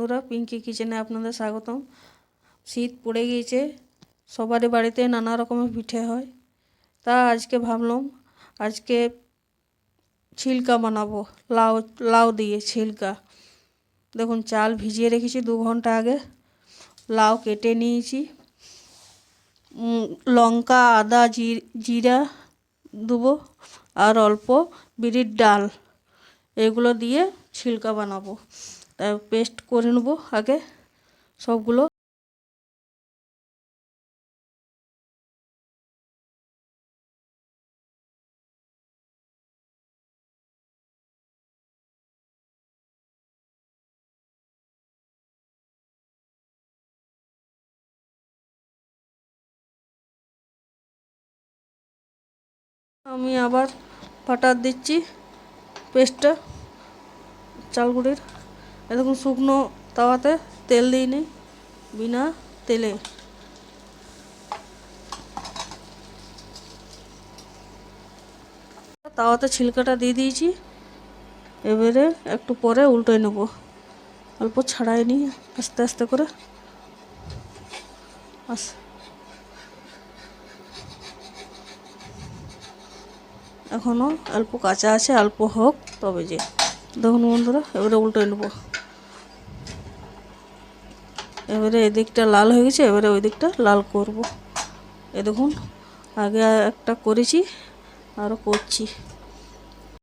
বন্ধুরা, পিঙ্কি কিচেনে আপনাদের স্বাগতম। শীত পড়ে গিয়েছে, সবারই বাড়িতে নানা রকমের পিঠে হয়। তা আজকে ভাবলাম আজকে ছিলকা বানাবো, লাউ লাউ দিয়ে ছিলকা। দেখুন, চাল ভিজিয়ে রেখেছি 2 ঘন্টা আগে, লাউ কেটে নিয়েছি, লঙ্কা আদা জিরা দেবো আর অল্প বিরির ডাল, এগুলো দিয়ে ছিলকা বানাবো। তাই পেস্ট করে নেবো আগে সবগুলো। আমি আবার বাটার দিচ্ছি পেস্টটা চালগুড়ির। এরকম শুকনো তাওয়াতে তেল দিইনি, বিনা তেলে। তাওয়াতে ছিলকাটা দিয়ে দিয়েছি, এবারে একটু পরে উল্টে নেব। অল্প ছাড়াই নিই আস্তে আস্তে করে। এখনও অল্প কাঁচা আছে, অল্প হোক তবে যে। দেখুন বন্ধুরা, এবারে উল্টে নেব। এবারে এদিকটা লাল হয়ে গেছে, এবারে ওই দিকটা লাল করব। এ দেখুন, আগে একটা করেছি, আরও করছি।